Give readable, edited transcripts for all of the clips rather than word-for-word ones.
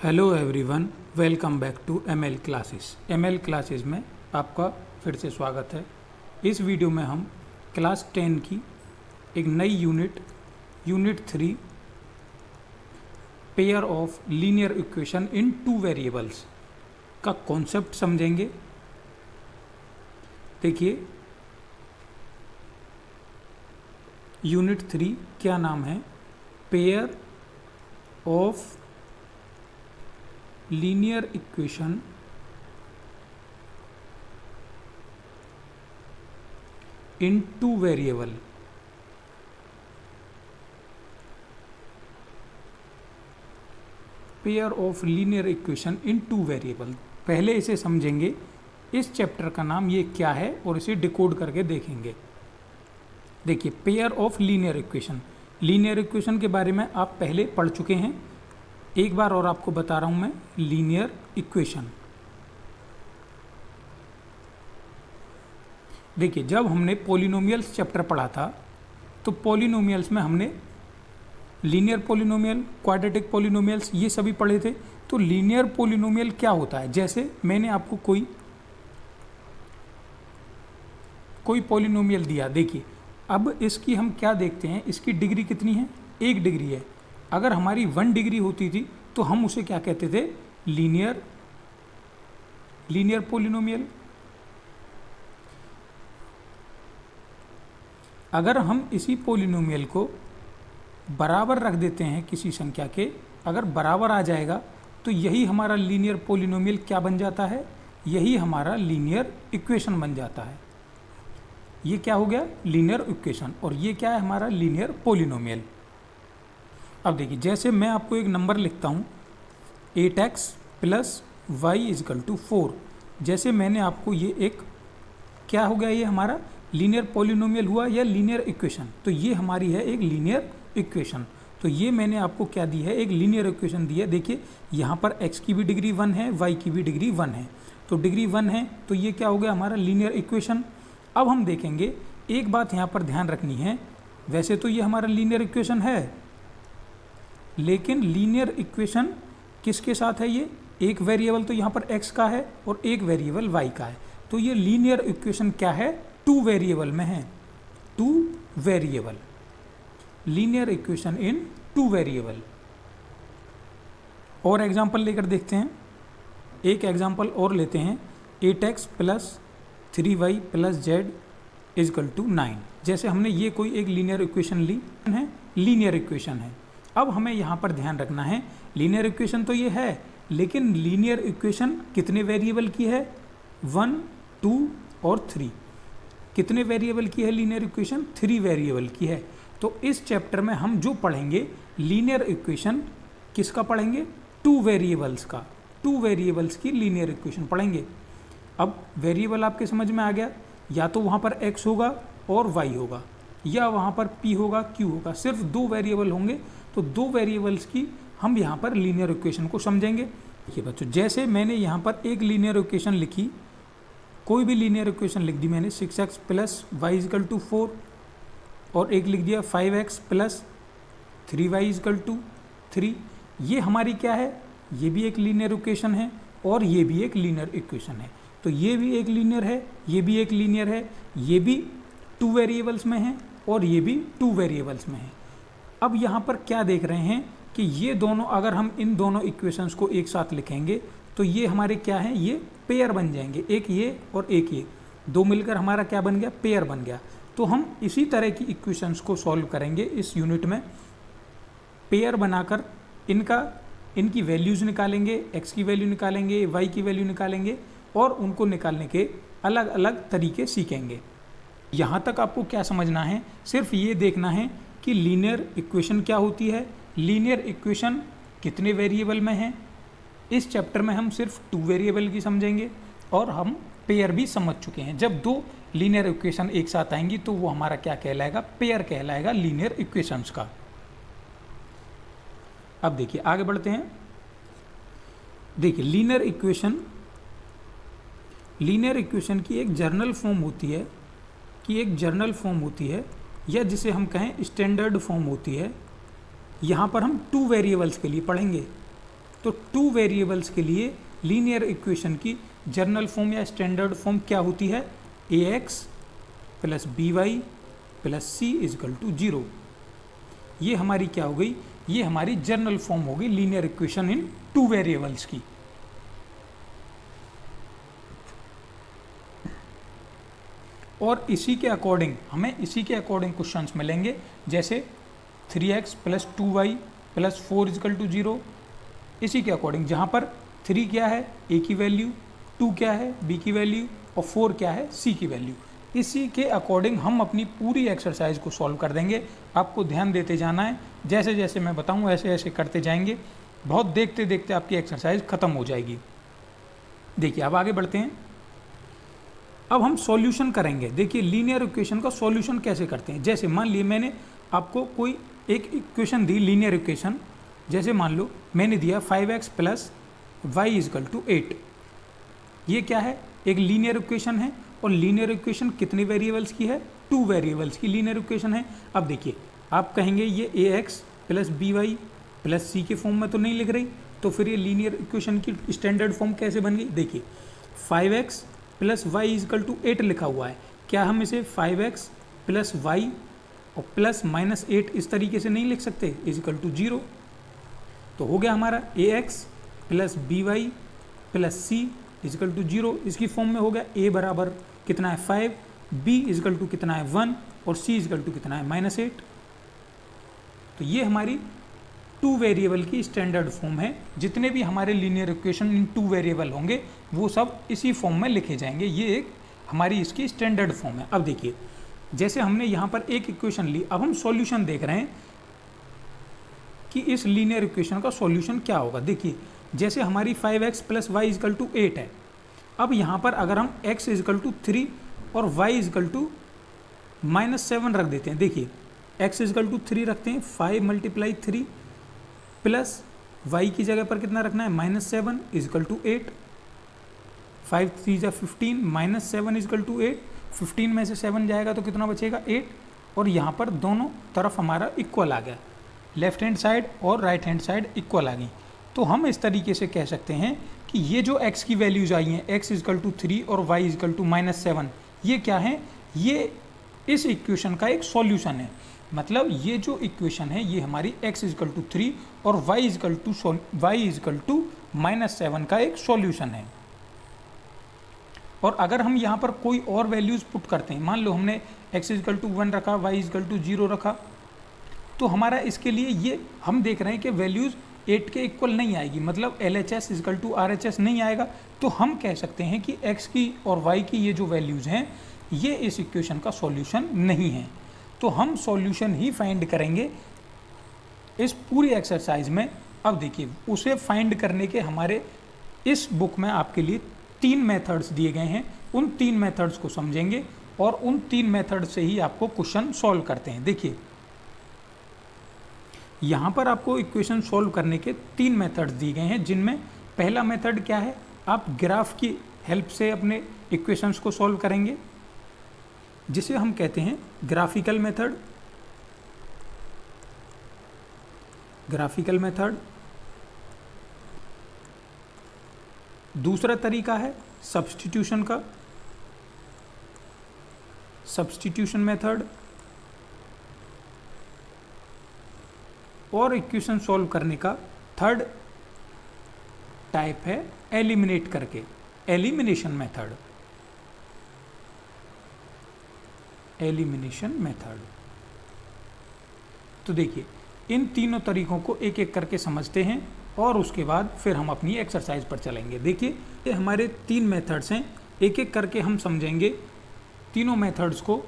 Hello everyone, welcome back to ML classes. ML classes में आपका फिर से स्वागत है। इस वीडियो में हम क्लास 10 की एक नई unit 3 pair of linear equation in two variables का कॉन्सेप्ट समझेंगे। देखिए, यूनिट 3 क्या नाम है? Pair of linear equation in two variable. Pair of linear equation in two variable. पहले इसे समझेंगे, इस चैप्टर का नाम ये क्या है और इसे डिकोड करके देखेंगे। देखिए, pair of linear equation. Linear equation के बारे में आप पहले पढ़ चुके हैं। एक बार और आपको बता रहा हूं मैं। लीनियर इक्वेशन, देखिए, जब हमने पॉलिनोमियल्स चैप्टर पढ़ा था तो पॉलिनोमियल्स में हमने लीनियर पॉलिनोमियल, क्वाड्रेटिक पॉलिनोमियल्स, ये सभी पढ़े थे। तो लीनियर पॉलिनोमियल क्या होता है? जैसे मैंने आपको कोई पॉलिनोमियल दिया। देखिए, अब इसकी हम क्या देखते हैं, इसकी डिग्री कितनी है? 1 डिग्री है। अगर हमारी 1 डिग्री होती थी तो हम उसे क्या कहते थे? Linear polynomial. अगर हम इसी पॉलिनोमियल को बराबर रख देते हैं किसी संख्या के, अगर बराबर आ जाएगा तो यही हमारा लीनियर पॉलिनोमियल क्या बन जाता है? यही हमारा लीनियर इक्वेशन बन जाता है। ये क्या हो गया? Linear equation. और ये क्या है? हमारा लीनियर पॉलिनोमियल। अब देखिए, जैसे मैं आपको एक नंबर लिखता हूँ 8x + y = 4। जैसे मैंने आपको ये एक क्या हो गया, ये हमारा लीनियर पॉलिनोमियल हुआ या लीनियर इक्वेशन। तो ये हमारी है एक लीनियर इक्वेशन। तो ये मैंने आपको क्या दी है? एक लीनियर इक्वेशन दी है। देखिए, यहाँ पर x की भी डिग्री 1 है, y की भी डिग्री 1 है। तो डिग्री 1 है तो ये क्या हो गया? हमारा लीनियर इक्वेशन। अब हम देखेंगे, एक बात यहाँ पर ध्यान रखनी है। वैसे तो ये हमारा लीनियर इक्वेशन है, लेकिन लीनियर इक्वेशन किसके साथ है? ये एक वेरिएबल तो यहाँ पर x का है और एक वेरिएबल y का है। तो ये लीनियर इक्वेशन क्या है? 2 वेरिएबल में है। 2 variable, linear equation in 2 variable. और एग्जांपल लेकर देखते हैं। एक एग्जांपल और लेते हैं, 8x + 3y + z = 9। जैसे हमने ये कोई एक लीनियर इक्वेशन ली है, लीनियर इक्वेशन है। अब हमें यहाँ पर ध्यान रखना है, लीनियर इक्वेशन तो ये है, लेकिन लीनियर इक्वेशन कितने वेरिएबल की है? 1, 2 और 3। कितने वेरिएबल की है लीनियर इक्वेशन? 3 वेरिएबल की है। तो इस चैप्टर में हम जो पढ़ेंगे लीनियर इक्वेशन किसका पढ़ेंगे? 2 वेरिएबल्स का। 2 वेरिएबल्स की लीनियर इक्वेशन पढ़ेंगे। अब वेरिएबल आपके समझ में आ गया, या तो वहाँ पर x होगा और y होगा, या वहाँ पर p होगा, q होगा। सिर्फ 2 वेरिएबल होंगे। तो 2 वेरिएबल्स की हम यहाँ पर लीनियर इक्वेशन को समझेंगे। देखिए बच्चों, जैसे मैंने यहाँ पर एक लीनियर इक्वेशन लिखी, कोई भी लीनियर इक्वेशन लिख दी मैंने, 6x + y = 4, और एक लिख दिया 5x + 3y = 3। ये हमारी क्या है? ये भी एक लीनियर इक्वेशन है और ये भी एक लीनियर इक्वेशन है। तो ये भी एक लीनियर है, ये भी एक लीनियर है, ये भी 2 वेरिएबल्स में है और ये भी 2 वेरिएबल्स में है। अब यहाँ पर क्या देख रहे हैं कि ये दोनों, अगर हम इन दोनों इक्वेशंस को एक साथ लिखेंगे तो ये हमारे क्या हैं? ये पेयर बन जाएंगे। एक ये और एक ये, 2 मिलकर हमारा क्या बन गया? पेयर बन गया। तो हम इसी तरह की इक्वेशंस को सॉल्व करेंगे इस यूनिट में। पेयर बनाकर इनकी वैल्यूज़ निकालेंगे, x की वैल्यू निकालेंगे, y की वैल्यू निकालेंगे, और उनको निकालने के अलग अलग तरीके सीखेंगे। यहाँ तक आपको क्या समझना है? सिर्फ ये देखना है कि लीनियर इक्वेशन क्या होती है, लीनियर इक्वेशन कितने वेरिएबल में है। इस चैप्टर में हम सिर्फ 2 वेरिएबल की समझेंगे और हम पेयर भी समझ चुके हैं। जब 2 लीनियर इक्वेशन एक साथ आएंगी तो वो हमारा क्या कहलाएगा? पेयर कहलाएगा लीनियर इक्वेशंस का। अब देखिए, आगे बढ़ते हैं। देखिए, लीनियर इक्वेशन की एक जर्नल फॉर्म होती है, या जिसे हम कहें स्टैंडर्ड फॉर्म होती है। यहाँ पर हम 2 वेरिएबल्स के लिए पढ़ेंगे। तो टू वेरिएबल्स के लिए लीनियर इक्वेशन की जनरल फॉर्म या स्टैंडर्ड फॉर्म क्या होती है? ax plus by plus c is equal to 0। ये हमारी क्या हो गई? ये हमारी जनरल फॉर्म हो गई linear equation in two variables की। और इसी के अकॉर्डिंग क्वेश्चंस मिलेंगे, जैसे 3x plus 2y plus 4 is equal to 0। इसी के अकॉर्डिंग जहाँ पर 3 क्या है a की वैल्यू, 2 क्या है b की वैल्यू और 4 क्या है c की वैल्यू। इसी के अकॉर्डिंग हम अपनी पूरी एक्सरसाइज को सॉल्व कर देंगे। आपको ध्यान देते जाना है, जैसे जैसे मैं बताऊँ ऐसे ऐसे करते जाएंगे। बहुत देखते देखते आपकी एक्सरसाइज ख़त्म हो जाएगी। देखिए अब आगे बढ़ते हैं। अब हम सॉल्यूशन करेंगे। देखिए लीनियर इक्वेशन का सॉल्यूशन कैसे करते हैं। जैसे मान लिए मैंने आपको कोई एक इक्वेशन दी, लीनियर इक्वेशन। जैसे मान लो मैंने दिया 5x plus Y is equal to 8। ये क्या है? एक लीनियर इक्वेशन है। और लीनियर इक्वेशन कितने वेरिएबल्स की है? टू वेरिएबल्स की लीनियर इक्वेशन है। अब देखिए आप कहेंगे ये ax plus by plus c के फॉर्म में तो नहीं लिख रही, तो फिर ये लीनियर इक्वेशन की स्टैंडर्ड फॉर्म कैसे बन गई? देखिए 5x plus Y is equal to 8 लिखा हुआ है। क्या हम इसे 5x प्लस वाई और प्लस माइनस 8 इस तरीके से नहीं लिख सकते? Is equal to 0। तो हो गया हमारा ax plus by plus c is equal to 0। इसकी फॉर्म में हो गया a बराबर कितना है 5, b इजकल टू कितना है 1 और c इजकल टू कितना है -8। तो ये हमारी टू वेरिएबल की स्टैंडर्ड फॉर्म है। जितने भी हमारे linear equation in two variable होंगे वो सब इसी फॉर्म में लिखे जाएंगे। ये एक हमारी इसकी स्टैंडर्ड फॉर्म है। अब देखिए जैसे हमने यहाँ पर एक इक्वेशन ली, अब हम सॉल्यूशन देख रहे हैं कि इस लीनियर इक्वेशन का सॉल्यूशन क्या होगा। देखिए जैसे हमारी 5x plus Y is equal to 8 है। अब यहाँ पर अगर हम x इजकल टू 3 और y इजकल टू -7 रख देते हैं। देखिए x इजकल टू 3 रखते हैं, 5 मल्टीप्लाई 3 प्लस y की जगह पर कितना रखना है -7 इजकल टू 8। 5 3 जा 15 -7 इजकल टू 8। 15 में से 7 जाएगा तो कितना बचेगा 8। और यहाँ पर दोनों तरफ हमारा इक्वल आ गया, लेफ्ट हैंड साइड और राइट हैंड साइड इक्वल आ गई। तो हम इस तरीके से कह सकते हैं कि ये जो x की वैल्यूज़ आई हैं x इजकल टू 3 और y इजकल टू -7, ये क्या है? ये इस इक्वेशन का एक सॉल्यूशन है। मतलब ये जो इक्वेशन है ये हमारी x इजकल टू 3 और y इजकल टू -7 का एक सॉल्यूशन है। और अगर हम यहाँ पर कोई और वैल्यूज़ पुट करते हैं, मान लो हमने x इजकल टू 1 रखा, y इजकल टू 0 रखा, तो हमारा इसके लिए ये हम देख रहे हैं कि वैल्यूज़ 8 के इक्वल नहीं आएगी, मतलब LHS इजकल टू RHS नहीं आएगा। तो हम कह सकते हैं कि x की और y की ये जो वैल्यूज़ हैं ये इस इक्वेशन का सॉल्यूशन नहीं है। तो हम सॉल्यूशन ही फाइंड करेंगे इस पूरी एक्सरसाइज में। अब देखिए उसे फाइंड करने के हमारे इस बुक में आपके लिए 3 मेथड्स दिए गए हैं। उन 3 मेथड्स को समझेंगे और उन 3 मेथड से ही आपको क्वेश्चन सॉल्व करते हैं। देखिए यहाँ पर आपको इक्वेशन सॉल्व करने के 3 मेथड्स दिए गए हैं, जिनमें पहला मेथड क्या है? आप ग्राफ की हेल्प से अपने इक्वेशंस को सॉल्व करेंगे, जिसे हम कहते हैं ग्राफिकल मेथड। दूसरा तरीका है सब्स्टिट्यूशन का, सब्स्टिट्यूशन मेथड। और इक्वेशन सॉल्व करने का थर्ड टाइप है एलिमिनेट करके, एलिमिनेशन मेथड। तो देखिए इन तीनों तरीकों को एक एक करके समझते हैं और उसके बाद फिर हम अपनी एक्सरसाइज पर चलेंगे। देखिए ये हमारे 3 मेथड्स हैं, एक एक करके हम समझेंगे तीनों मेथड्स को।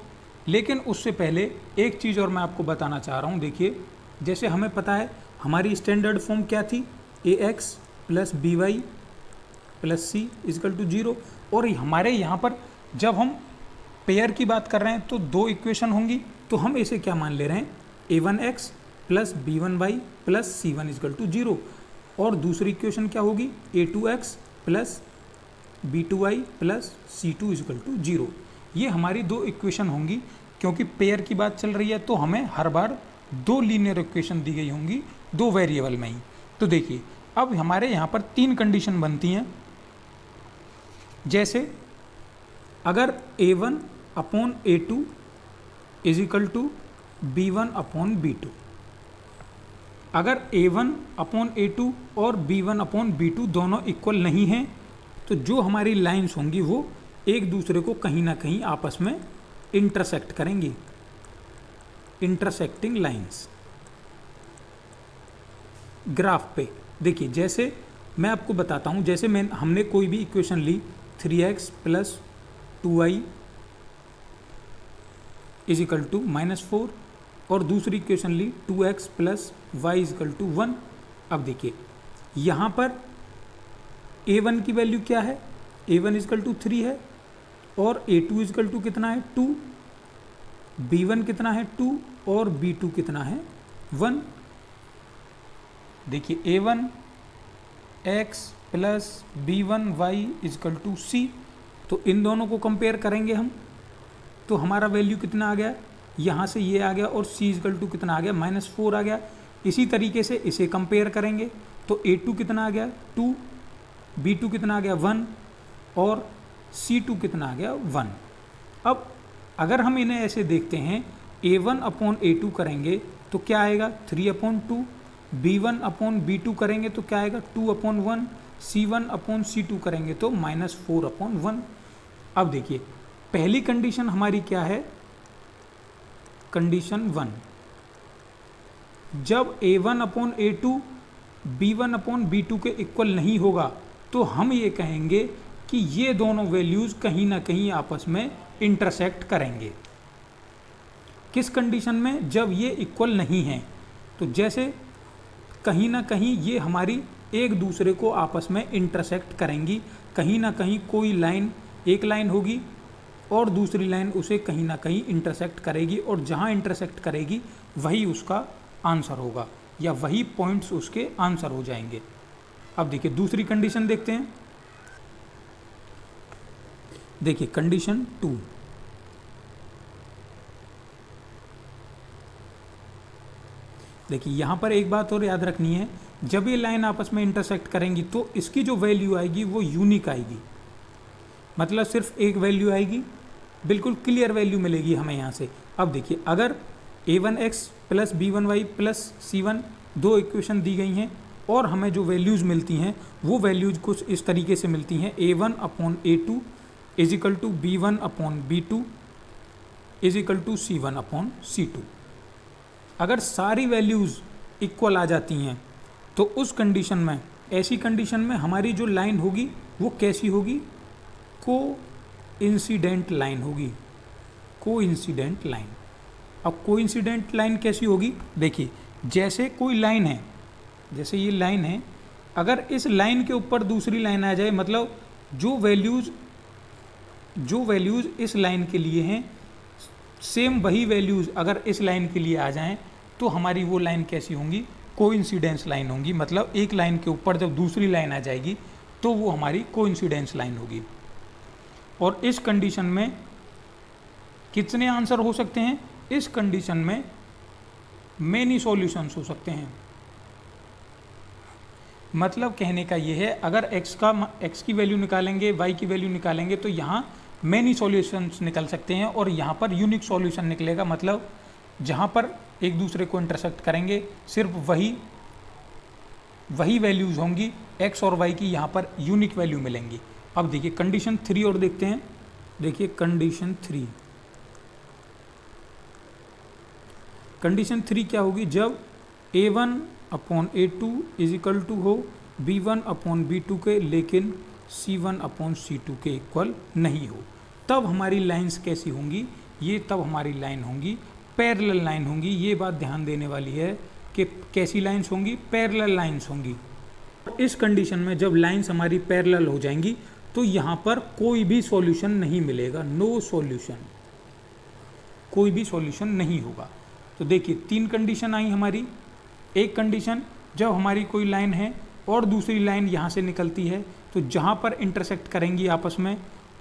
लेकिन उससे पहले एक चीज़ और मैं आपको बताना चाह रहा हूँ। देखिए जैसे हमें पता है हमारी स्टैंडर्ड फॉर्म क्या थी, ax plus by plus c is equal to 0। और हमारे यहाँ पर जब हम पेयर की बात कर रहे हैं तो 2 इक्वेशन होंगी, तो हम इसे क्या मान ले रहे हैं, a1x plus b1y plus c1 is equal to 0। और दूसरी इक्वेशन क्या होगी, a2x plus b2y plus c2 is equal to 0। ये हमारी 2 इक्वेशन होंगी। क्योंकि पेयर की बात चल रही है तो हमें हर बार 2 लीनियर इक्वेशन दी गई होंगी 2 वेरिएबल में ही। तो देखिए अब हमारे यहाँ पर 3 कंडीशन बनती हैं। जैसे अगर a1 upon a2 is equal to b1 upon b2, अगर a1 अपॉन a2 और b1 अपॉन b2 दोनों इक्वल नहीं हैं तो जो हमारी लाइंस होंगी वो एक दूसरे को कहीं ना कहीं आपस में इंटरसेक्ट करेंगी, इंटरसेक्टिंग लाइंस। ग्राफ पे देखिए, जैसे मैं आपको बताता हूँ, जैसे हमने कोई भी इक्वेशन ली 3x plus 2y is equal to -4 और दूसरी इक्वेशन ली 2x plus y is equal to 1। अब देखिए यहाँ पर a1 की वैल्यू क्या है, a1 इज इक्वल टू 3 है और a2 इज इक्वल टू कितना है 2, b1 कितना है 2 और b2 कितना है 1। देखिए a1 x plus b1 y is equal to c, तो इन दोनों को कंपेयर करेंगे हम, तो हमारा वैल्यू कितना आ गया, यहाँ से ये आ गया और c इज इक्वल टू कितना आ गया -4 आ गया। इसी तरीके से इसे कंपेयर करेंगे तो a2 कितना आ गया 2, b2 कितना आ गया 1 और c2 कितना आ गया 1। अब अगर हम इन्हें ऐसे देखते हैं, a1 अपॉन a2 करेंगे तो क्या आएगा 3 अपॉन 2, b1 अपॉन b2 करेंगे तो क्या आएगा 2 अपॉन 1, c1 अपॉन c2 करेंगे तो -4 अपॉन 1। अब देखिए पहली कंडीशन हमारी क्या है, कंडीशन 1, जब a1 upon a2 b1 upon b2 के इक्वल नहीं होगा तो हम ये कहेंगे कि ये दोनों वैल्यूज़ कहीं ना कहीं आपस में इंटरसेक्ट करेंगे। किस कंडीशन में, जब ये इक्वल नहीं हैं, तो जैसे कहीं ना कहीं ये हमारी एक दूसरे को आपस में इंटरसेक्ट करेंगी, कहीं ना कहीं कोई लाइन, एक लाइन होगी और दूसरी लाइन उसे कहीं ना कहीं इंटरसेक्ट करेगी और जहाँ इंटरसेक्ट करेगी वही उसका आंसर होगा या वही पॉइंट्स उसके आंसर हो जाएंगे। अब देखिए दूसरी कंडीशन देखते हैं। देखिए कंडीशन 2, देखिए यहाँ पर एक बात और याद रखनी है, जब ये लाइन आपस में इंटरसेक्ट करेंगी तो इसकी जो वैल्यू आएगी वो यूनिक आएगी, मतलब सिर्फ एक वैल्यू आएगी, बिल्कुल क्लियर वैल्यू मिलेगी हमें यहाँ से। अब देखिए अगर a1x plus b1y plus c1 दो इक्वेशन दी गई हैं और हमें जो वैल्यूज़ मिलती हैं वो वैल्यूज़ कुछ इस तरीके से मिलती हैं, a1 upon a2 is equal to b1 upon b2 is equal to c1 upon c2। अगर सारी वैल्यूज़ इक्वल आ जाती हैं तो उस कंडीशन में, ऐसी कंडीशन में हमारी जो लाइन होगी वो कैसी होगी, को इंसिडेंट लाइन होगी, को इंसिडेंट लाइन। अब को इंसिडेंट लाइन कैसी होगी, देखिए जैसे कोई लाइन है, जैसे ये लाइन है, अगर इस लाइन के ऊपर दूसरी लाइन आ जाए, मतलब जो वैल्यूज़ इस लाइन के लिए हैं सेम वही वैल्यूज़ अगर इस लाइन के लिए आ जाएं तो हमारी वो लाइन कैसी होंगी, कोइंसिडेंस लाइन होंगी। मतलब एक लाइन के ऊपर जब दूसरी लाइन आ जाएगी तो वो हमारी कोइंसिडेंस लाइन होगी। और इस कंडीशन में कितने आंसर हो सकते हैं, इस कंडीशन में मेनी सॉल्यूशंस हो सकते हैं। मतलब कहने का ये है, अगर x की वैल्यू निकालेंगे, y की वैल्यू निकालेंगे तो यहाँ मेनी सॉल्यूशंस निकल सकते हैं और यहाँ पर यूनिक सॉल्यूशन निकलेगा। मतलब जहाँ पर एक दूसरे को इंटरसेक्ट करेंगे सिर्फ वही वैल्यूज़ होंगी, x और y की यहाँ पर यूनिक वैल्यू मिलेंगी। अब देखिए कंडीशन 3 और देखते हैं। देखिए कंडीशन 3, कंडीशन 3 क्या होगी, जब a1 upon a2 is equal to हो b1 अपॉन b2 के, लेकिन c1 अपॉन c2 के इक्वल नहीं हो, तब हमारी लाइंस कैसी होंगी, ये तब हमारी लाइन होंगी पैरेलल लाइन होंगी। ये बात ध्यान देने वाली है कि कैसी लाइंस होंगी, पैरेलल लाइंस होंगी। इस कंडीशन में जब लाइंस हमारी पैरेलल हो जाएंगी तो यहाँ पर कोई भी सॉल्यूशन नहीं मिलेगा, नो सॉल्यूशन, कोई भी सॉल्यूशन नहीं होगा। तो देखिए 3 कंडीशन आई हमारी। एक कंडीशन, जब हमारी कोई लाइन है और दूसरी लाइन यहाँ से निकलती है तो जहाँ पर इंटरसेक्ट करेंगी आपस में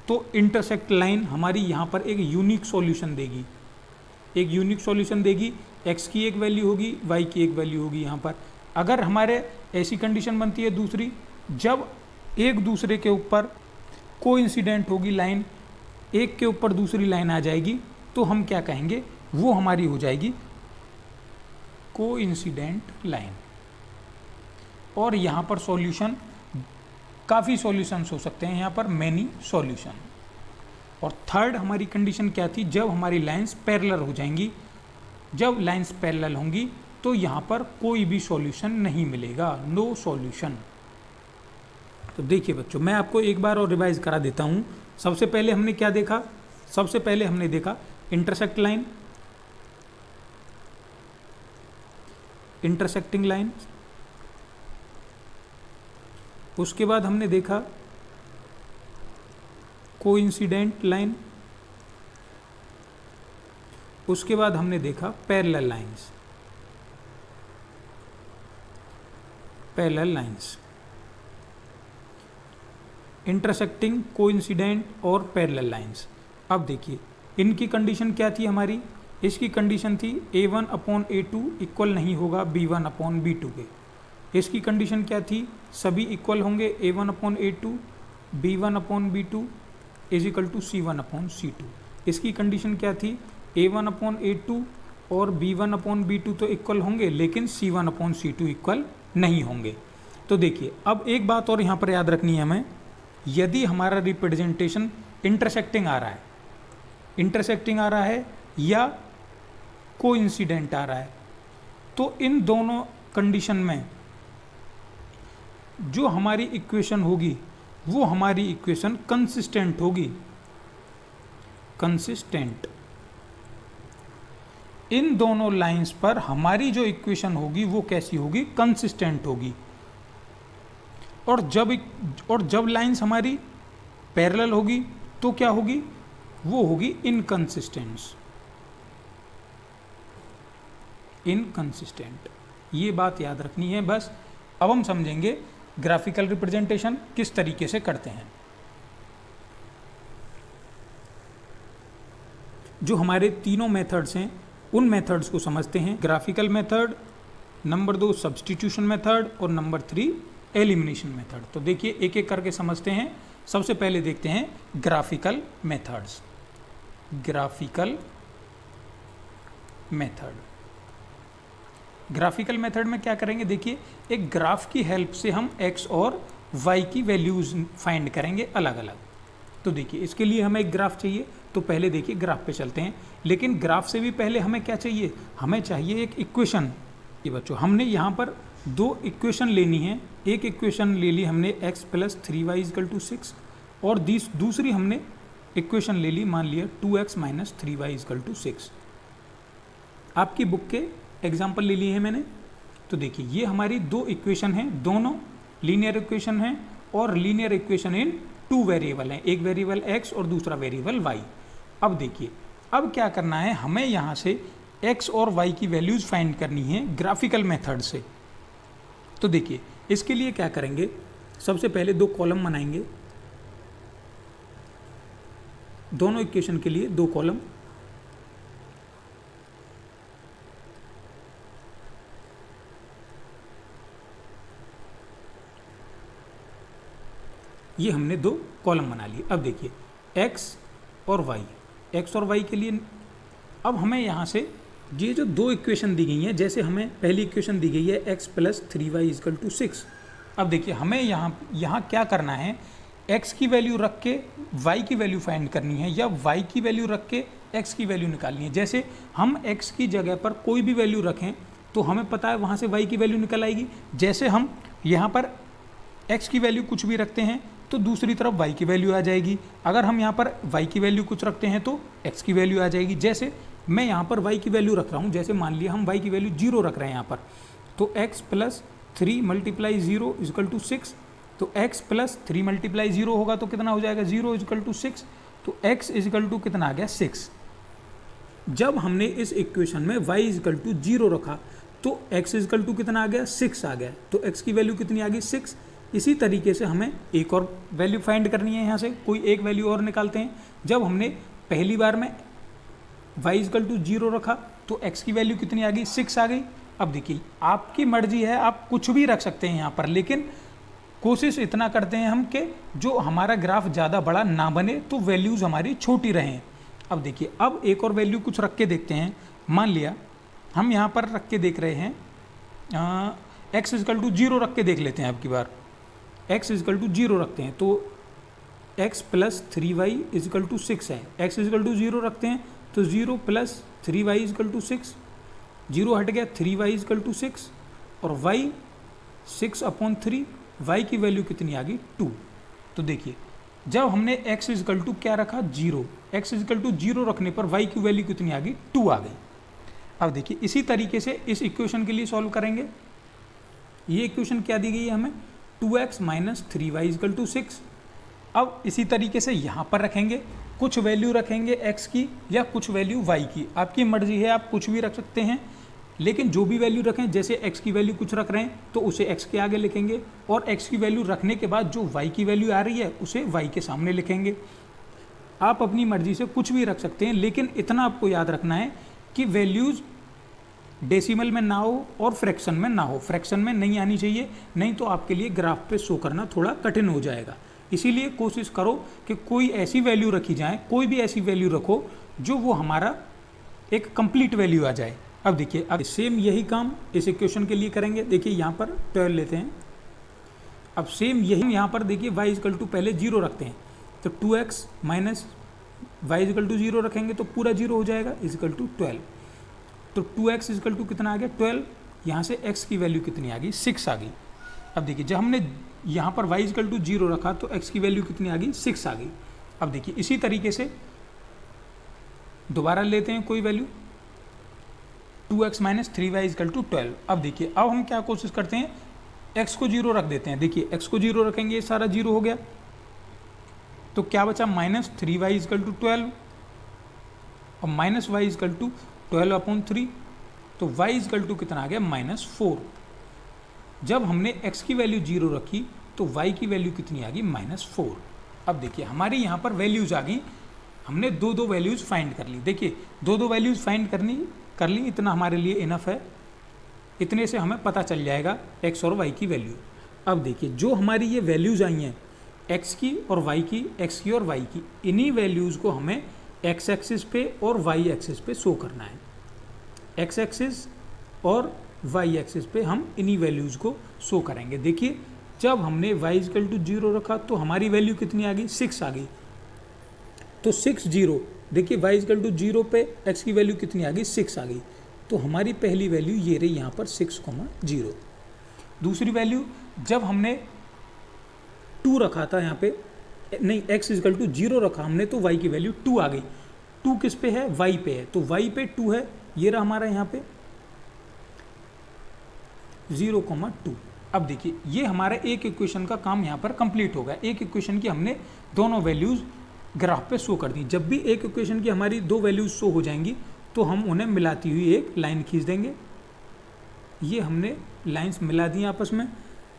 तो इंटरसेक्ट लाइन हमारी यहाँ पर एक यूनिक सॉल्यूशन देगी, एक यूनिक सॉल्यूशन देगी। x की एक वैल्यू होगी, y की एक वैल्यू होगी यहाँ पर। अगर हमारे ऐसी कंडीशन बनती है दूसरी, जब एक दूसरे के ऊपर कोइंसिडेंट होगी लाइन, एक के ऊपर दूसरी लाइन आ जाएगी, तो हम क्या कहेंगे, वो हमारी हो जाएगी कोइंसिडेंट लाइन। और यहाँ पर सॉल्यूशन, काफ़ी सॉल्यूशंस हो सकते हैं यहाँ पर, मैनी सॉल्यूशन। और थर्ड हमारी कंडीशन क्या थी, जब हमारी लाइंस पैरेलल हो जाएंगी, जब लाइंस पैरेलल होंगी तो यहाँ पर कोई भी सॉल्यूशन नहीं मिलेगा, नो सॉल्यूशन। तो देखिए बच्चों, मैं आपको एक बार और रिवाइज करा देता हूँ। सबसे पहले हमने क्या देखा, सबसे पहले हमने देखा इंटरसेक्ट लाइन, इंटरसेक्टिंग लाइन। उसके बाद हमने देखा कोइंसिडेंट लाइन। उसके बाद हमने देखा parallel lines, parallel lines, intersecting, coincident और पैरेलल लाइंस। अब देखिए इनकी कंडीशन क्या थी हमारी, इसकी कंडीशन थी A1/A2 इक्वल नहीं होगा B1/B2 के। इसकी कंडीशन क्या थी, सभी इक्वल होंगे A1/A2, B1/B2 is equal to C1/C2। इसकी कंडीशन क्या थी, A1/A2 और B1/B2 तो इक्वल होंगे, लेकिन C1/C2 इक्वल नहीं होंगे। तो देखिए अब एक बात और यहाँ पर याद रखनी है हमें, यदि हमारा रिप्रेजेंटेशन इंटरसेक्टिंग आ रहा है, इंटरसेक्टिंग आ रहा है या कोइंसिडेंट आ रहा है, तो इन दोनों कंडीशन में जो हमारी इक्वेशन होगी वो हमारी इक्वेशन कंसिस्टेंट होगी, कंसिस्टेंट। इन दोनों लाइंस पर हमारी जो इक्वेशन होगी वो कैसी होगी, कंसिस्टेंट होगी। और जब लाइंस हमारी पैरेलल होगी तो क्या होगी, वो होगी इनकंसिस्टेंट, इनकंसिस्टेंट। ये बात याद रखनी है बस। अब हम समझेंगे ग्राफिकल रिप्रेजेंटेशन किस तरीके से करते हैं। जो हमारे तीनों मेथड्स हैं उन मेथड्स को समझते हैं, graphical method, number 2 substitution method और नंबर 3 एलिमिनेशन मेथड। तो देखिए एक एक करके समझते हैं। सबसे पहले देखते हैं graphical methods, graphical method. Graphical method में क्या करेंगे, देखिए एक ग्राफ की हेल्प से हम x और y की वैल्यूज़ फाइंड करेंगे अलग अलग। तो देखिए इसके लिए हमें एक ग्राफ चाहिए, तो पहले देखिए ग्राफ पे चलते हैं। लेकिन ग्राफ से भी पहले हमें क्या चाहिए, हमें चाहिए एक इक्वेशन। ये बच्चों हमने यहाँ पर दो इक्वेशन लेनी है। एक इक्वेशन ले ली हमने x + 3y = 6 और दूसरी हमने इक्वेशन ले ली, मान लिया 2x - 3y = 6। आपकी बुक के एग्जाम्पल ले लिए हैं मैंने। तो देखिए ये हमारी दो इक्वेशन हैं, दोनों लीनियर इक्वेशन हैं और लीनियर इक्वेशन इन 2 वेरिएबल हैं, एक वेरिएबल x और दूसरा वेरिएबल y। अब देखिए अब क्या करना है, हमें यहाँ से x और y की वैल्यूज़ फाइंड करनी है ग्राफिकल मेथड से। तो देखिए इसके लिए क्या करेंगे, सबसे पहले दो कॉलम बनाएंगे, दोनों इक्वेशन के लिए दो कॉलम। ये हमने दो कॉलम बना लिए। अब देखिए x और y के लिए अब हमें यहाँ से ये जो दो इक्वेशन दी गई हैं, जैसे हमें पहली इक्वेशन दी गई है x + 3y = 6। अब देखिए हमें यहाँ क्या करना है, x की वैल्यू रख के y की वैल्यू फाइंड करनी है या y की वैल्यू रख के x की वैल्यू निकालनी है। जैसे हम x की जगह पर कोई भी वैल्यू रखें तो हमें पता है वहाँ से y की वैल्यू निकल आएगी। जैसे हम यहाँ पर x की वैल्यू कुछ भी रखते हैं तो दूसरी तरफ y की वैल्यू आ जाएगी। अगर हम यहाँ पर y की वैल्यू कुछ रखते हैं तो x की वैल्यू आ जाएगी। जैसे मैं यहाँ पर y की वैल्यू रख रहा हूँ, जैसे मान लिया हम y की वैल्यू 0 रख रहे हैं यहाँ पर, तो x + 3 × 0 = 6। तो x + 3 × 0 होगा तो कितना हो जाएगा, 0 = 6। तो x = कितना आ गया, 6। जब हमने इस इक्वेशन में y = 0 रखा तो x = कितना आ गया, 6 आ गया। तो x की वैल्यू कितनी आ गई, 6। इसी तरीके से हमें एक और वैल्यू फाइंड करनी है, यहाँ से कोई एक वैल्यू और निकालते हैं। जब हमने पहली बार में y = 0 रखा तो x की वैल्यू कितनी आ गई, 6 आ गई। अब देखिए आपकी मर्जी है, आप कुछ भी रख सकते हैं यहाँ पर, लेकिन कोशिश इतना करते हैं हम कि जो हमारा ग्राफ ज़्यादा बड़ा ना बने, तो वैल्यूज़ हमारी छोटी रहें। अब देखिए, अब एक और वैल्यू कुछ रख के देखते हैं। मान लिया हम यहाँ पर रख के देख रहे हैं x इजकल टू 0 रख के देख लेते हैं। अब की बार x इजकल टू 0 रखते हैं, तो x plus 3y is equal to 6 है। x इजकल टू 0 रखते हैं तो 0 प्लस 3y इजकल टू 6, 0 हट गया, 3y इजकल टू 6 और y 6/3, y की वैल्यू कितनी आ गई 2। तो देखिए जब हमने x इजकल टू क्या रखा 0, x इजकल टू 0 रखने पर y की वैल्यू कितनी आ गई 2 आ गई। अब देखिए इसी तरीके से इस इक्वेशन के लिए सॉल्व करेंगे। ये इक्वेशन क्या दी गई है हमें, 2x minus 3y is equal to 6। अब इसी तरीके से यहाँ पर रखेंगे, कुछ वैल्यू रखेंगे x की या कुछ वैल्यू y की, आपकी मर्जी है, आप कुछ भी रख सकते हैं। लेकिन जो भी वैल्यू रखें, जैसे x की वैल्यू कुछ रख रहे हैं तो उसे x के आगे लिखेंगे, और x की वैल्यू रखने के बाद जो y की वैल्यू आ रही है उसे y के सामने लिखेंगे। आप अपनी मर्जी से कुछ भी रख सकते हैं, लेकिन इतना आपको याद रखना है कि वैल्यूज़ डेसिमल में ना हो और फ्रैक्शन में ना हो, फ्रैक्शन में नहीं आनी चाहिए, नहीं तो आपके लिए ग्राफ पे शो करना थोड़ा कठिन हो जाएगा। इसीलिए कोशिश करो कि कोई ऐसी वैल्यू रखी जाए, कोई भी ऐसी वैल्यू रखो जो वो हमारा एक कंप्लीट वैल्यू आ जाए। अब देखिए, अब सेम यही काम इस इक्वेशन के लिए करेंगे। देखिए यहाँ पर 12 लेते हैं, अब सेम यही यहाँ पर देखिए y इजकल टू पहले 0 रखते हैं, तो 2x minus y is equal to 0 रखेंगे तो पूरा 0 हो जाएगा, इजकल टू 12। तो 2x इजकल टू कितना आ गया 12, यहाँ से x की वैल्यू कितनी आ गई 6 आ गई। अब देखिए जब हमने यहाँ पर y इजकल टू 0 रखा तो x की वैल्यू कितनी आ गई 6 आ गई। अब देखिए इसी तरीके से दोबारा लेते हैं कोई value, 2x minus 3y is equal to 12। अब देखिए अब हम क्या कोशिश करते हैं, x को 0 रख देते हैं। देखिए x को 0 रखेंगे, ये सारा 0 हो गया, तो क्या बचा माइनस 3y इजकल टू 12 और माइनस y इजकल टू 12/3, तो y इजकल टू कितना आ गया -4। जब हमने x की वैल्यू 0 रखी तो y की वैल्यू कितनी आ गई -4। अब देखिए हमारे यहाँ पर वैल्यूज़ आ गई, हमने दो वैल्यूज़ फाइंड कर ली। देखिए दो वैल्यूज़ फाइंड कर ली, इतना हमारे लिए इनफ है, इतने से हमें पता चल जाएगा x और y की वैल्यू। अब देखिए जो हमारी ये वैल्यूज़ आई हैं x की और y की, x की और y की, इन्हीं वैल्यूज़ को हमें x एक्सिस पे और y एक्सिस पे शो करना है। x एक्सिस और y एक्सिस पे हम इन्हीं वैल्यूज़ को शो करेंगे। देखिए जब हमने y इजकल टू 0 रखा तो हमारी वैल्यू कितनी आ गई 6 आ गई, तो 6 0, देखिए y इजकल टू 0 पे x की वैल्यू कितनी आ गई 6 आ गई, तो हमारी पहली वैल्यू ये रही यहाँ पर 6,0। दूसरी वैल्यू जब हमने 2 रखा था यहाँ पे, नहीं x इजकल टू 0 रखा हमने तो y की वैल्यू 2 आ गई। 2 किस पे है, y पे है, तो y पे 2 है, ये रहा हमारा यहाँ पे 0,2। अब देखिए ये हमारा एक इक्वेशन का काम यहाँ पर कंप्लीट होगा। एक इक्वेशन की हमने दोनों वैल्यूज़ ग्राफ पे शो कर दी। जब भी एक इक्वेशन की हमारी दो वैल्यूज़ शो हो जाएंगी तो हम उन्हें मिलाती हुई एक लाइन खींच देंगे। ये हमने लाइंस मिला दी आपस में।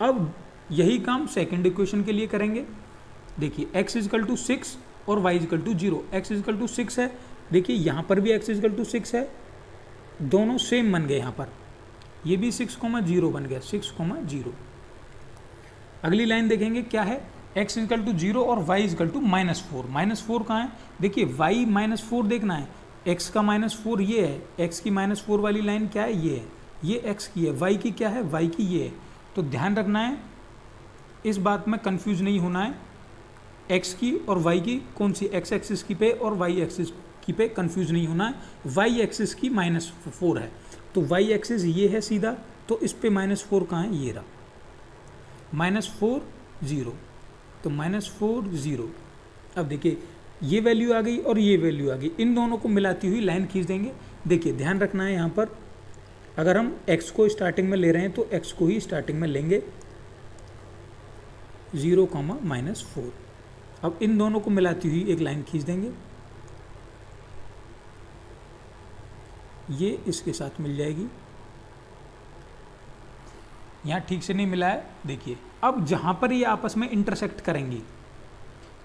अब यही काम सेकंड इक्वेशन के लिए करेंगे। देखिए x इजकल टू 6 और y is equal to 0, x is equal to 6 है, देखिए यहाँ पर भी x इजकल टू 6 है, दोनों सेम बन गए, यहाँ पर ये भी 6,0 बन गया, 6,0। अगली लाइन देखेंगे क्या है, x इजकल टू 0 और y इजकल टू -4। -4 कहाँ है, देखिए y -4 देखना है, x का -4 ये है, x की -4 वाली लाइन क्या है, ये है, ये x की है, y की क्या है, y की ये है। तो ध्यान रखना है, इस बात में कंफ्यूज नहीं होना है, x की और y की कौन सी, x एक्सिस की पे और y एक्सिस की पे कंफ्यूज नहीं होना है। y एक्सिस की -4 है, तो y एक्सिस ये है सीधा, तो इस पे -4 कहाँ है, ये रहा, -4 0, तो -4 0। अब देखिए ये वैल्यू आ गई और ये वैल्यू आ गई, इन दोनों को मिलाती हुई लाइन खींच देंगे। देखिए ध्यान रखना है यहाँ पर, अगर हम x को स्टार्टिंग में ले रहे हैं तो x को ही स्टार्टिंग में लेंगे, 0, -4। अब इन दोनों को मिलाती हुई एक लाइन खींच देंगे, ये इसके साथ मिल जाएगी। यहाँ ठीक से नहीं मिला है, देखिए अब जहाँ पर ये आपस में इंटरसेक्ट करेंगी,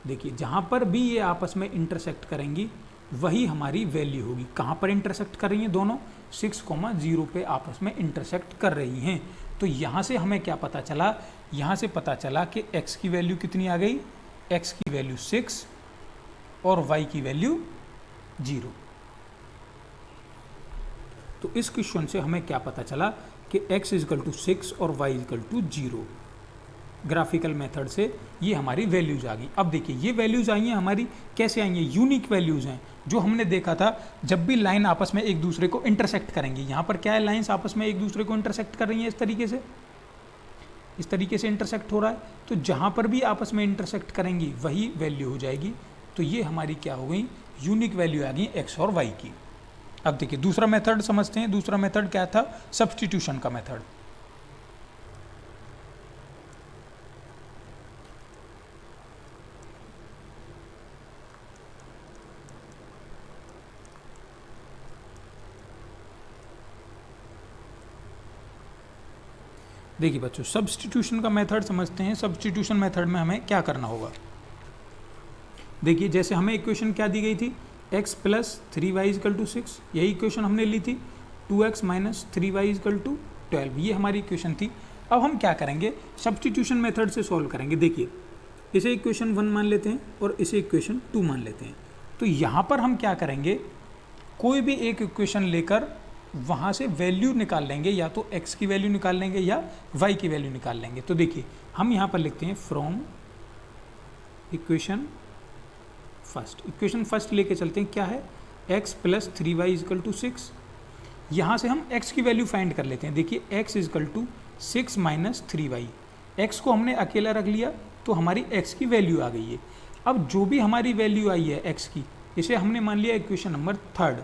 देखिए जहाँ पर भी ये आपस में इंटरसेक्ट करेंगी वही हमारी वैल्यू होगी। कहाँ पर इंटरसेक्ट कर रही हैं दोनों? 6,0 पे आपस में इंटरसेक्ट कर रही हैं। तो यहाँ से हमें क्या पता चला? यहाँ से पता चला कि x की वैल्यू कितनी आ गई? x की वैल्यू 6 और y की वैल्यू 0। तो इस क्वेश्चन से हमें क्या पता चला कि x = 6 और y = 0। ग्राफिकल मेथड से ये हमारी वैल्यूज आ गई। अब देखिए ये वैल्यूज आई हैं हमारी, कैसे आई हैं? यूनिक वैल्यूज हैं, जो हमने देखा था जब भी लाइन आपस में एक दूसरे को इंटरसेक्ट करेंगी। यहाँ पर क्या है? लाइंस आपस में एक दूसरे को इंटरसेक्ट कर रही हैं इस तरीके से इंटरसेक्ट हो रहा है। तो जहाँ पर भी आपस में इंटरसेक्ट करेंगी वही वैल्यू हो जाएगी। तो ये हमारी क्या हो गई? यूनिक वैल्यू आ गई x और y की। अब देखिए दूसरा मेथड समझते हैं। दूसरा मेथड क्या था? सब्स्टिट्यूशन का मेथड। देखिए बच्चों, सब्स्टिट्यूशन का मेथड समझते हैं। सब्स्टिट्यूशन मेथड में हमें क्या करना होगा? देखिए जैसे हमें इक्वेशन क्या दी गई थी? x + 3y = 6, यही इक्वेशन हमने ली थी। 2x - 3y = 12, ये हमारी इक्वेशन थी। अब हम क्या करेंगे? सब्स्टिट्यूशन मेथड से सॉल्व करेंगे। देखिए इसे इक्वेशन 1 मान लेते हैं और इसे इक्वेशन 2 मान लेते हैं। तो यहाँ पर हम क्या करेंगे? कोई भी एक इक्वेशन लेकर वहाँ से वैल्यू निकाल लेंगे, या तो x की वैल्यू निकाल लेंगे या y की वैल्यू निकाल लेंगे। तो देखिए हम यहाँ पर लिखते हैं फ्रॉम इक्वेशन फर्स्ट लेके चलते हैं। क्या है? x + 3y = 6। यहाँ से हम x की वैल्यू फाइंड कर लेते हैं। देखिए x = 6 - 3y, x को हमने अकेला रख लिया तो हमारी x की वैल्यू आ गई है। अब जो भी हमारी वैल्यू आई है x की, इसे हमने मान लिया इक्वेशन नंबर 3।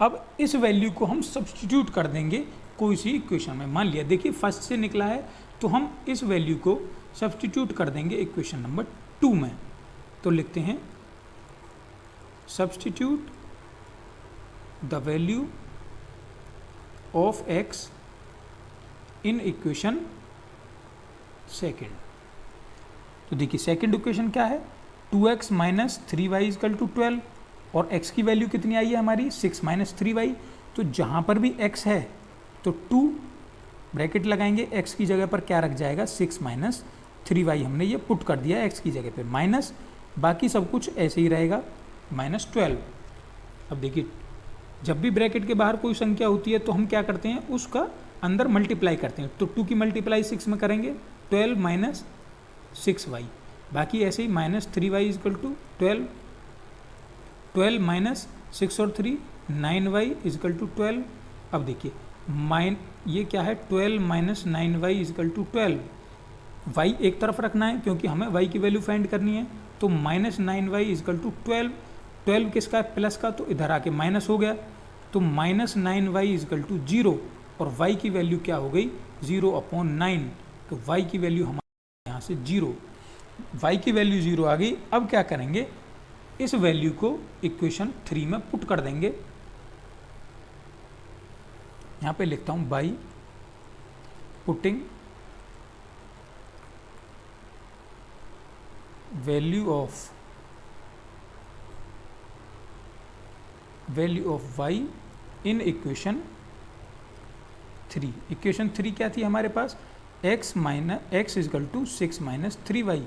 अब इस वैल्यू को हम सब्स्टिट्यूट कर देंगे कोई सी इक्वेशन में। मान लिया देखिए फर्स्ट से निकला है, तो हम इस वैल्यू को सब्स्टिट्यूट कर देंगे इक्वेशन नंबर 2 में। तो लिखते हैं substitute the value of x in equation second. तो देखिए सेकेंड इक्वेशन क्या है? 2x - 3y = 12, और x की वैल्यू कितनी आई है हमारी? 6 - 3y। तो जहाँ पर भी x है तो 2 ब्रैकेट लगाएंगे, x की जगह पर क्या रख जाएगा? 6 - 3y हमने ये पुट कर दिया x की जगह पे, माइनस बाकी सब कुछ ऐसे ही रहेगा -12। अब देखिए जब भी ब्रैकेट के बाहर कोई संख्या होती है तो हम क्या करते हैं? उसका अंदर मल्टीप्लाई करते हैं। तो 2 की मल्टीप्लाई 6 में करेंगे, 12 - 6y, बाकी ऐसे ही -3y = 12, 12 - 6 और 3 9y = 12। अब देखिए ये क्या है? 12 - 9y = 12। y एक तरफ रखना है क्योंकि हमें y की वैल्यू फाइंड करनी है। तो -9y = 12। 12 किसका है? प्लस का, तो इधर आके माइनस हो गया। तो -9y = 0, और y की वैल्यू क्या हो गई? 0/9। तो y की वैल्यू हमारे यहाँ से 0, y की वैल्यू 0 आ गई। अब क्या करेंगे? इस वैल्यू को इक्वेशन 3 में पुट कर देंगे। यहाँ पे लिखता हूँ by putting value of y in equation 3। Equation 3 क्या थी हमारे पास? x = 6 - 3y।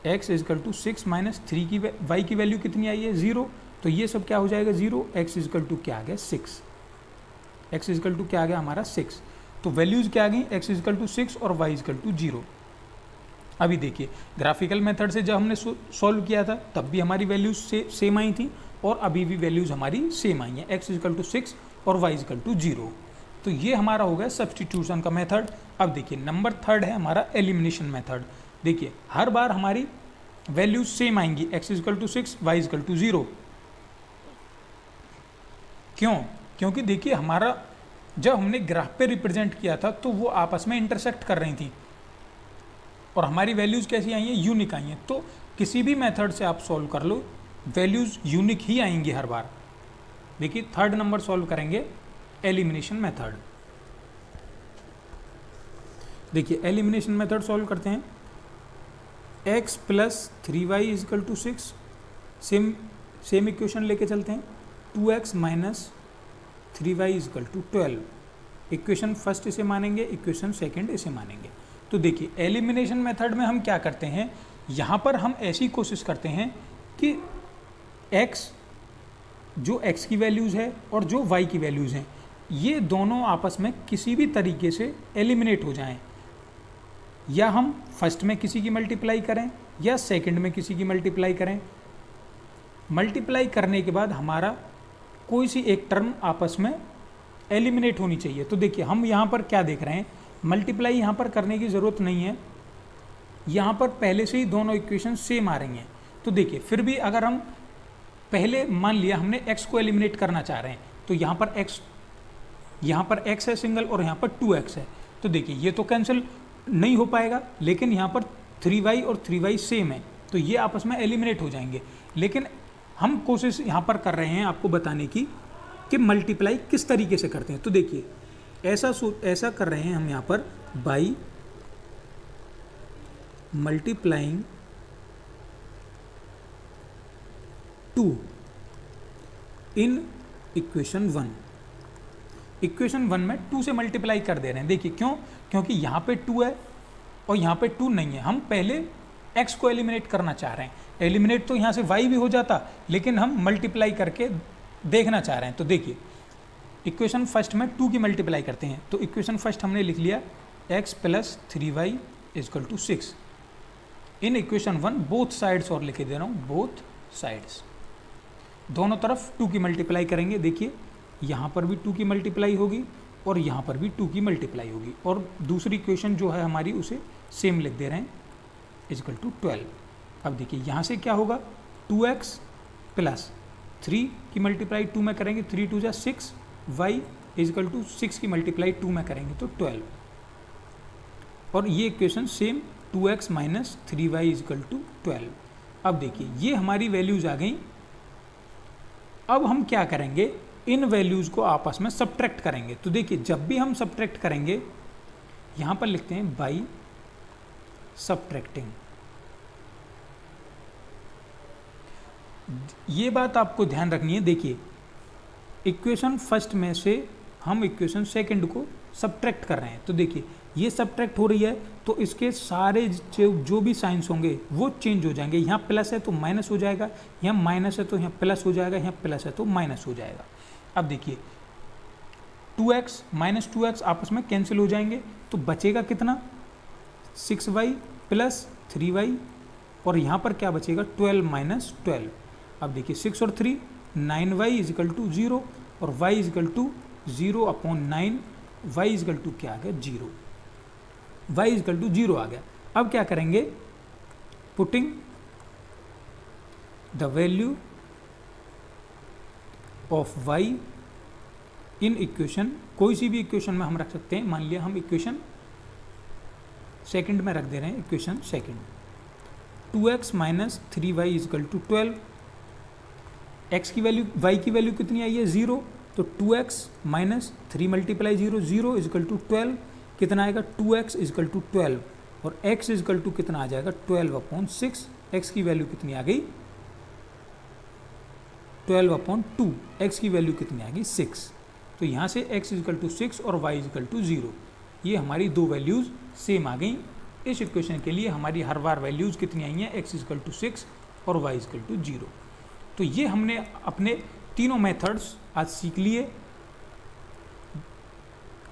x = 6 - 3 की y की वैल्यू कितनी आई है? 0। तो ये सब क्या हो जाएगा? 0। x = क्या आ गया? 6। x = क्या आ गया हमारा? 6। तो वैल्यूज क्या आ गई? x = 6 और y = 0। अभी देखिए ग्राफिकल मेथड से जब हमने सॉल्व किया था तब भी हमारी वैल्यूज सेम आई थी, और अभी भी वैल्यूज हमारी सेम आई हैं, x = 6 और y = 0। तो ये हमारा हो गया सब्स्टिट्यूशन का मेथड। अब देखिए नंबर 3 है हमारा एलिमिनेशन मेथड। देखिए हर बार हमारी वैल्यूज सेम आएंगी, x = 6 y = 0। क्यों? क्योंकि देखिए हमारा जब हमने ग्राफ पे रिप्रेजेंट किया था तो वो आपस में इंटरसेक्ट कर रही थी, और हमारी वैल्यूज़ कैसी आई हैं? यूनिक आई हैं। तो किसी भी मेथड से आप सॉल्व कर लो, वैल्यूज़ यूनिक ही आएंगी हर बार। देखिए 3rd नंबर सॉल्व करेंगे एलिमिनेशन मेथड। देखिए एलिमिनेशन मेथड सॉल्व करते हैं। x plus 3y is equal to 6, same equation लेके चलते हैं। 2x minus 3y is equal to 12, equation first इसे मानेंगे, इक्वेशन सेकंड इसे मानेंगे। तो देखिए एलिमिनेशन मेथड में हम क्या करते हैं, यहाँ पर हम ऐसी कोशिश करते हैं कि x जो x की वैल्यूज़ है और जो y की वैल्यूज़ हैं ये दोनों आपस में किसी भी तरीके से एलिमिनेट हो जाएं, या हम फर्स्ट में किसी की मल्टीप्लाई करें या सेकंड में किसी की मल्टीप्लाई करें। मल्टीप्लाई करने के बाद हमारा कोई सी एक टर्म आपस में एलिमिनेट होनी चाहिए। तो देखिए हम यहाँ पर क्या देख रहे हैं, मल्टीप्लाई यहाँ पर करने की ज़रूरत नहीं है, यहाँ पर पहले से ही दोनों इक्वेशन सेम आ रही हैं। तो देखिए फिर भी अगर हम पहले मान लिया हमने x को एलिमिनेट करना चाह रहे हैं, तो यहाँ पर x है सिंगल और यहाँ पर 2x है। तो देखिए ये तो कैंसिल नहीं हो पाएगा, लेकिन यहाँ पर 3y और 3y सेम है तो ये आपस में एलिमिनेट हो जाएंगे। लेकिन हम कोशिश यहाँ पर कर रहे हैं आपको बताने की कि मल्टीप्लाई किस तरीके से करते हैं। तो देखिए ऐसा कर रहे हैं हम यहाँ पर by multiplying 2 in equation 1। Equation 1 में 2 से मल्टीप्लाई कर दे रहे हैं। देखिए क्यों, क्योंकि यहाँ पे 2 है और यहाँ पे 2 नहीं है। हम पहले x को एलिमिनेट करना चाह रहे हैं। एलिमिनेट तो यहाँ से y भी हो जाता, लेकिन हम मल्टीप्लाई करके देखना चाह रहे हैं। तो देखिए इक्वेशन फर्स्ट में 2 की मल्टीप्लाई करते हैं। तो इक्वेशन फर्स्ट हमने लिख लिया x plus 3y is equal to 6। In equation 1 both sides और लिखे दे रहा हूँ, बोथ साइड्स, दोनों तरफ 2 की मल्टीप्लाई करेंगे। देखिए यहाँ पर भी 2 की मल्टीप्लाई होगी और यहाँ पर भी 2 की मल्टीप्लाई होगी, और दूसरी इक्वेशन जो है हमारी उसे सेम लिख दे रहे हैं इजकल टू 12। अब देखिए यहाँ से क्या होगा, 2x प्लस 3 की मल्टीप्लाई 2 में करेंगे, 3 2 जा 6, y इजकल टू 6 की मल्टीप्लाई 2 में करेंगे तो 12, और ये equation same 2x minus 3y is equal to 12। अब देखिए ये हमारी वैल्यूज आ गई। अब हम क्या करेंगे, इन वैल्यूज को आपस में सब्ट्रैक्ट करेंगे। तो देखिए जब भी हम सब्ट्रैक्ट करेंगे यहाँ पर लिखते हैं बाई सब्ट्रैक्टिंग। ये बात आपको ध्यान रखनी है। देखिए इक्वेशन फर्स्ट में से हम इक्वेशन सेकंड को सब्ट्रैक्ट कर रहे हैं। तो देखिए ये सब्ट्रैक्ट हो रही है तो इसके सारे जो भी साइंस होंगे वो चेंज हो जाएंगे। यहाँ प्लस है तो माइनस हो जाएगा, यहाँ माइनस है तो यहाँ प्लस हो जाएगा, यहाँ प्लस है तो माइनस हो जाएगा। अब देखिए 2x माइनस 2x आपस में कैंसिल हो जाएंगे, तो बचेगा कितना, 6y प्लस 3y, और यहाँ पर क्या बचेगा 12 माइनस 12। अब देखिए 6 और 3 9y इजिकल टू 0 और y equal to 0 upon 9, y equal to क्या आ गया 0, y इजिकल टू 0 आ गया। अब क्या करेंगे, putting the value of y in equation, कोई सी भी इक्वेशन में हम रख सकते हैं। मान लिया हम इक्वेशन सेकंड में रख दे रहे हैं, equation second 2x minus 3y equal to 12। x की वैल्यू, y की वैल्यू कितनी आई है 0, तो 2x minus 3 multiply 0, 0 is equal to 12, कितना आएगा 2x इजिकल टू 12, और x इजिकल टू कितना आ जाएगा 12 अपॉन 6। x की वैल्यू कितनी आ गई 12 अपॉन 2, x की वैल्यू कितनी आ गई 6। तो यहाँ से x इजिकल टू 6 और y इजिकल टू 0, ये हमारी दो वैल्यूज़ सेम आ गई। इस इक्वेशन के लिए हमारी हर बार वैल्यूज़ कितनी आई हैं, x इजिकल टू 6 और y इजिकल टू 0। तो ये हमने अपने तीनों मेथड्स आज सीख लिए,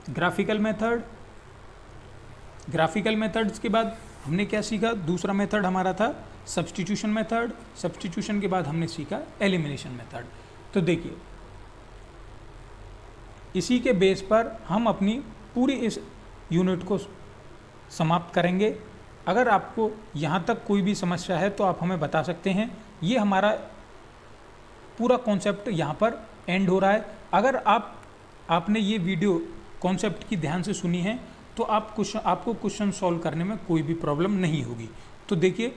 ग्राफिकल मेथड्स के बाद हमने क्या सीखा, दूसरा मेथड हमारा था सब्स्टिट्यूशन मेथड। सब्स्टिट्यूशन के बाद हमने सीखा एलिमिनेशन मेथड। तो देखिए इसी के बेस पर हम अपनी पूरी इस यूनिट को समाप्त करेंगे। अगर आपको यहाँ तक कोई भी समस्या है तो आप हमें बता सकते हैं। ये हमारा पूरा कॉन्सेप्ट यहाँ पर एंड हो रहा है। अगर आपने ये वीडियो कॉन्सेप्ट की ध्यान से सुनी है तो आपको क्वेश्चन सॉल्व करने में कोई भी प्रॉब्लम नहीं होगी। तो देखिए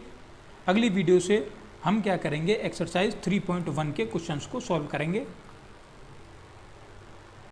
अगली वीडियो से हम क्या करेंगे, एक्सरसाइज 3.1 के क्वेश्चंस को सॉल्व करेंगे।